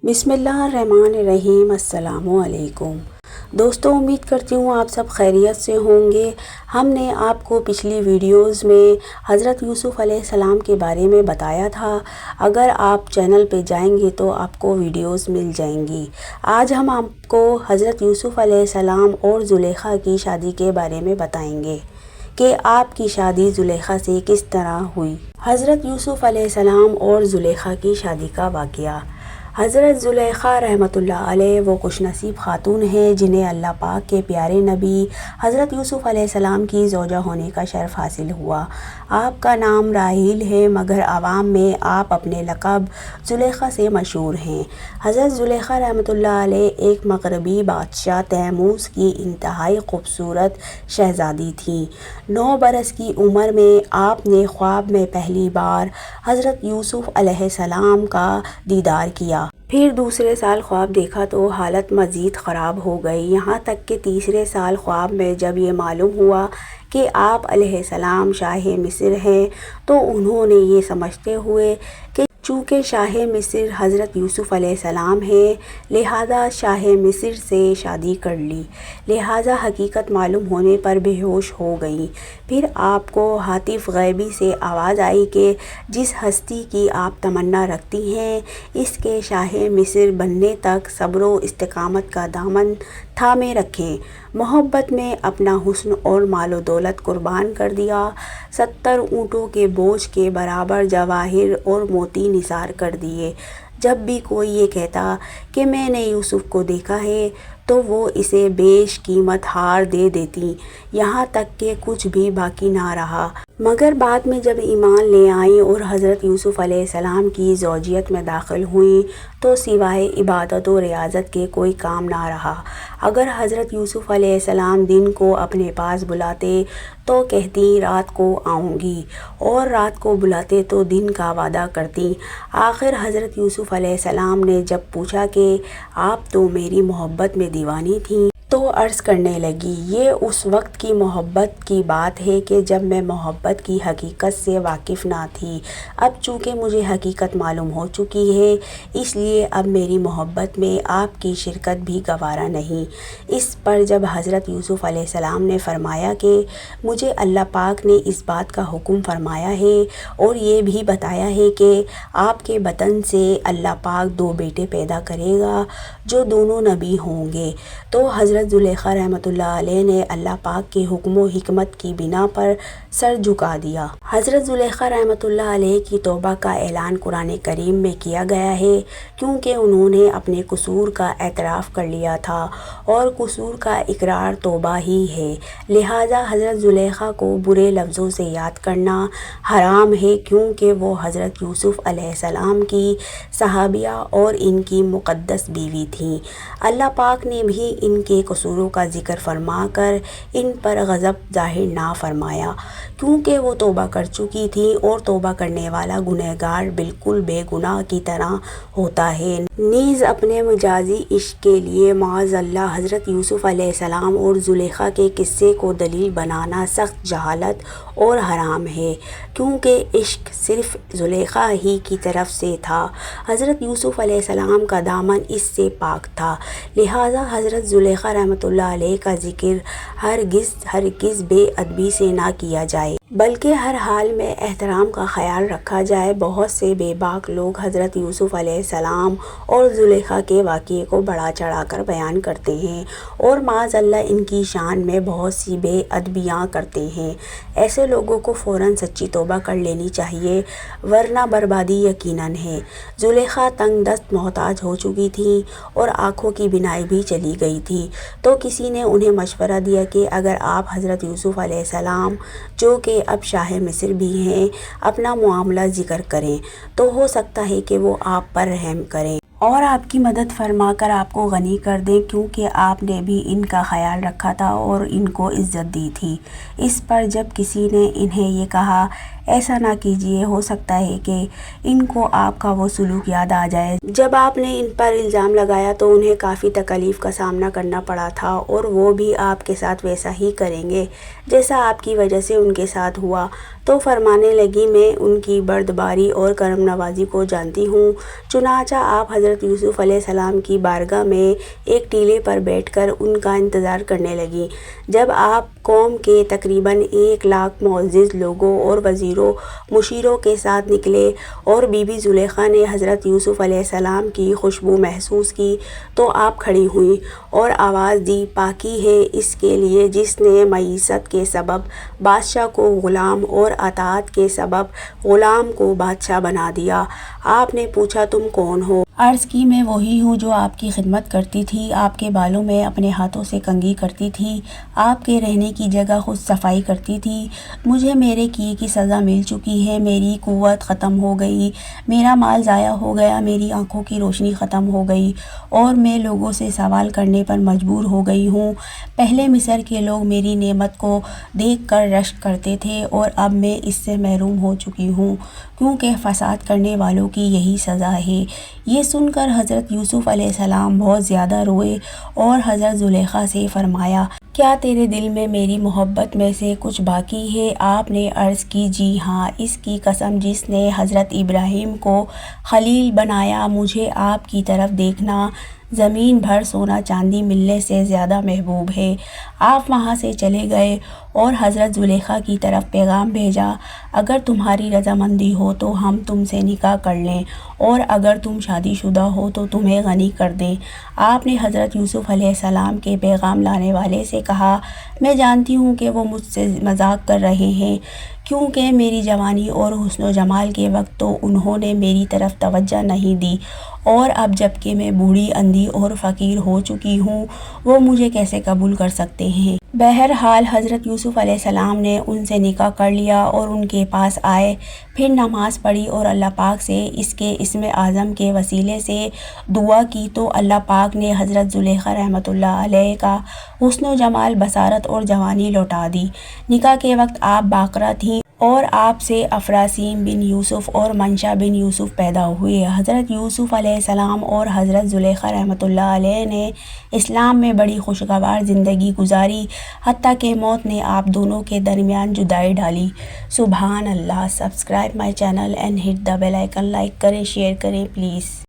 बिस्मिल्लाहिर्रहमानिर्रहीम। अस्सलामु अलैकुम दोस्तों, उम्मीद करती हूँ आप सब खैरियत से होंगे। हमने आपको पिछली वीडियोस में हज़रत यूसुफ़ अलैहिस्सलाम के बारे में बताया था। अगर आप चैनल पे जाएंगे तो आपको वीडियोस मिल जाएंगी। आज हम आपको हज़रत यूसुफ़ अलैहिस्सलाम और ज़ुलेखा की शादी के बारे में बताएंगे कि आपकी शादी ज़ुलेखा से किस तरह हुई। हज़रत यूसुफ़ अलैहिस्सलाम और ज़ुलेखा की शादी का वाक़या। हज़रत ज़ुलेखा रहमतुल्लाह अलैह वो खुशनसीब ख़ातून हैं जिन्हें अल्लाह पाक के प्यारे नबी हज़रत यूसुफ़ अलैहिस्सलाम की ज़ौजा होने का शर्फ़ हासिल हुआ। आपका नाम राहील है, मगर आवाम में आप अपने लक़ब ज़ुलेखा से मशहूर हैं। हज़रत ज़ुलेखा रहमतुल्लाह अलैह एक मग़रबी बादशाह तैमूस की इंतहाई ख़ूबसूरत शहज़ादी थीं। 9 बरस की उम्र में आपने ख्वाब में पहली बार हज़रत यूसुफ़ अलैहिस्सलाम का दीदार किया। फिर दूसरे साल ख्वाब देखा तो हालत मज़ीद ख़राब हो गई। यहाँ तक कि तीसरे साल ख्वाब में जब ये मालूम हुआ कि आप अलैहिस्सलाम शाह मिस्र हैं, तो उन्होंने ये समझते हुए कि चूँकि शाह मिस्र हज़रत यूसुफ़ अलैहिस्सलाम हैं, लिहाजा शाह मिस्र से शादी कर ली। लिहाजा हकीकत मालूम होने पर बेहोश हो गई। फिर आपको हातिफ़ ग़ैबी से आवाज़ आई कि जिस हस्ती की आप तमन्ना रखती हैं, इसके शाह मिस्र बनने तक सब्र व इस्तिक़ामत का दामन थामे रखें। मोहब्बत में अपना हुस्न और मालो दौलत कुर्बान कर दिया। 70 ऊँटों के बोझ के बराबर जवाहिर और मोती निसार कर दिए। जब भी कोई ये कहता कि मैंने यूसुफ़ को देखा है, तो वो इसे बेश कीमत हार दे देती, यहाँ तक कि कुछ भी बाकी ना रहा। मगर बाद में जब ईमान ले आईं और हज़रत यूसुफ़ अलैहिस्सलाम की ज़ौजियत में दाखिल हुईं, तो सिवाय इबादत और रियाज़त के कोई काम ना रहा। अगर हज़रत यूसुफ़ अलैहिस्सलाम दिन को अपने पास बुलाते तो कहती रात को आऊँगी, और रात को बुलाते तो दिन का वादा करती। आखिर हज़रत यूसुफ़ अलैहिस्सलाम ने जब पूछा कि आप तो मेरी मोहब्बत में दीवानी थीं, तो अर्ज़ करने लगी, ये उस वक्त की मोहब्बत की बात है कि जब मैं मोहब्बत की हकीकत से वाकिफ़ ना थी। अब चूँकि मुझे हकीकत मालूम हो चुकी है, इसलिए अब मेरी मोहब्बत में आपकी शिरकत भी गवारा नहीं। इस पर जब हज़रत यूसुफ़ अलैहिस्सलाम ने फ़रमाया कि मुझे अल्लाह पाक ने इस बात का हुक्म फ़रमाया है और ये भी बताया है कि आपके बतन से अल्लाह पाक 2 बेटे पैदा करेगा जो दोनों नबी होंगे, तो हज़रत ज़ुलेखा रहमतुल्लाह अलैह ने अल्लाह पाक के हुक्म व हिकमत की बिना पर सर झुका दिया। हज़रत ज़ुलेखा रहमतुल्लाह अलैह की तौबा का ऐलान कुरान करीम में किया गया है, क्योंकि उन्होंने अपने कसूर का एतराफ़ कर लिया था और कसूर का इकरार तौबा ही है। लिहाजा हज़रत ज़ुलेखा को बुरे लफ्ज़ों से याद करना हराम है, क्योंकि वो हज़रत यूसुफ़ अलैहिस्सलाम की सहाबिया और इनकी मुक़द्दस बीवी थीं। अल्लाह पाक ने भी इनके कसूरों का ज़िक्र फरमा कर इन पर गज़ब ज़ाहिर ना फरमाया, क्योंकि वो तौबा कर चुकी थी और तौबा करने वाला गुनहगार बिल्कुल बेगुनाह की तरह होता है। नीज़ अपने मजाजी इश्क के लिए माअज़ल्लाह हज़रत यूसुफ़ अलैहिस्सलाम और ज़ुलेखा के किस्से को दलील बनाना सख्त जहालत और हराम है, क्योंकि इश्क सिर्फ़ ज़ुलेखा ही की तरफ से था। हज़रत यूसुफ़ अलैहिस्सलाम का दामन इससे पाक था। लिहाजा हज़रत ज़ुलेखा रहमतुल्लाह अलैह का ज़िक्र हरगिज़ बेअदबी से ना किया जाए, बल्कि हर हाल में एहतराम का ख्याल रखा जाए। बहुत से बेबाक लोग हज़रत यूसुफ़ अलैहिस्सलाम और ज़ुलेखा के वाक़ये को बढ़ा चढ़ा कर बयान करते हैं और माअज़ल्लाह इनकी शान में बहुत सी बेअदबियाँ करते हैं। ऐसे लोगों को फ़ौरन सच्ची तौबा कर लेनी चाहिए, वरना बर्बादी यकीनन है। ज़ुलेखा तंग दस्त मोहताज हो चुकी थी और आँखों की बिनाई भी चली गई थी, तो किसी ने उन्हें मशवरा दिया कि अगर आप हज़रत यूसुफ़ अलैहिस्सलाम, जो कि अब शाह मिस्र भी हैं, अपना मामला ज़िक्र करें, तो हो सकता है कि वो आप पर रहम करें और आपकी मदद फरमा कर आपको गनी कर दें, क्योंकि आपने भी इनका ख्याल रखा था और इनको इज़्ज़त दी थी। इस पर जब किसी ने इन्हें ये कहा, ایسا نہ کیجیے، ہو سکتا ہے کہ ان کو آپ کا وہ سلوک یاد آ جائے جب آپ نے ان پر الزام لگایا تو انہیں کافی تکلیف کا سامنا کرنا پڑا تھا، اور وہ بھی آپ کے ساتھ ویسا ہی کریں گے جیسا آپ کی وجہ سے ان کے ساتھ ہوا۔ تو فرمانے لگی، میں ان کی بردباری اور کرم نوازی کو جانتی ہوں۔ چنانچہ آپ حضرت یوسف علیہ السلام کی بارگاہ میں ایک ٹیلے پر بیٹھ کر ان کا انتظار کرنے لگیں۔ جب آپ قوم کے تقریباً 1,00,000 معزز لوگوں اور وزیروں مشیروں کے ساتھ نکلے اور بی بی زلیخا نے حضرت یوسف علیہ السلام کی خوشبو محسوس کی تو آپ کھڑی ہوئیں اور آواز دی، پاکی ہے اس کے لیے جس نے معیشت کے سبب بادشاہ کو غلام اور اطاعت کے سبب غلام کو بادشاہ بنا دیا۔ آپ نے پوچھا، تم کون ہو؟ عرض کی، میں وہی ہوں جو آپ کی خدمت کرتی تھی، آپ کے بالوں میں اپنے ہاتھوں سے کنگھی کرتی تھی، آپ کے رہنے کی جگہ خود صفائی کرتی تھی۔ مجھے میرے کیے کی سزا مل چکی ہے، میری قوت ختم ہو گئی، میرا مال ضائع ہو گیا، میری آنکھوں کی روشنی ختم ہو گئی اور میں لوگوں سے سوال کرنے پر مجبور ہو گئی ہوں۔ پہلے مصر کے لوگ میری نعمت کو دیکھ کر رشک کرتے تھے اور اب میں اس سے محروم ہو چکی ہوں، کیونکہ فساد کرنے والوں کی یہی سزا ہے۔ یہ سن کر حضرت یوسف علیہ السلام بہت زیادہ روئے اور حضرت زلیخا سے فرمایا، کیا تیرے دل میں میری محبت میں سے کچھ باقی ہے؟ آپ نے عرض کی، جی ہاں، اس کی قسم جس نے حضرت ابراہیم کو خلیل بنایا، مجھے آپ کی طرف دیکھنا زمین بھر سونا چاندی ملنے سے زیادہ محبوب ہے۔ آپ وہاں سے چلے گئے اور حضرت زلیخا کی طرف پیغام بھیجا، اگر تمہاری رضامندی ہو تو ہم تم سے نکاح کر لیں اور اگر تم شادی شدہ ہو تو تمہیں غنی کر دیں۔ آپ نے حضرت یوسف علیہ السلام کے پیغام لانے والے سے کہا، میں جانتی ہوں کہ وہ مجھ سے مذاق کر رہے ہیں، کیونکہ میری جوانی اور حسن و جمال کے وقت تو انہوں نے میری طرف توجہ نہیں دی، اور اب جب کہ میں بوڑھی، اندھی اور فقیر ہو چکی ہوں، وہ مجھے کیسے قبول کر سکتے ہیں؟ بہرحال حضرت یوسف علیہ السلام نے ان سے نکاح کر لیا اور ان کے پاس آئے، پھر نماز پڑھی اور اللہ پاک سے اس کے اسم اعظم کے وسیلے سے دعا کی تو اللہ پاک نے حضرت زلیخا رحمۃ اللہ علیہ کا حسن و جمال، بصارت اور جوانی لوٹا دی۔ نکاح کے وقت آپ باقرہ تھیں اور آپ سے افراسین بن یوسف اور منشا بن یوسف پیدا ہوئے۔ حضرت یوسف علیہ السلام اور حضرت زلیخا رحمۃ اللہ علیہ نے اسلام میں بڑی خوشگوار زندگی گزاری، حتیٰ کہ موت نے آپ دونوں کے درمیان جدائی ڈالی۔ سبحان اللہ۔ Subscribe my channel and hit the bell icon, like کریں، شیئر کریں پلیز۔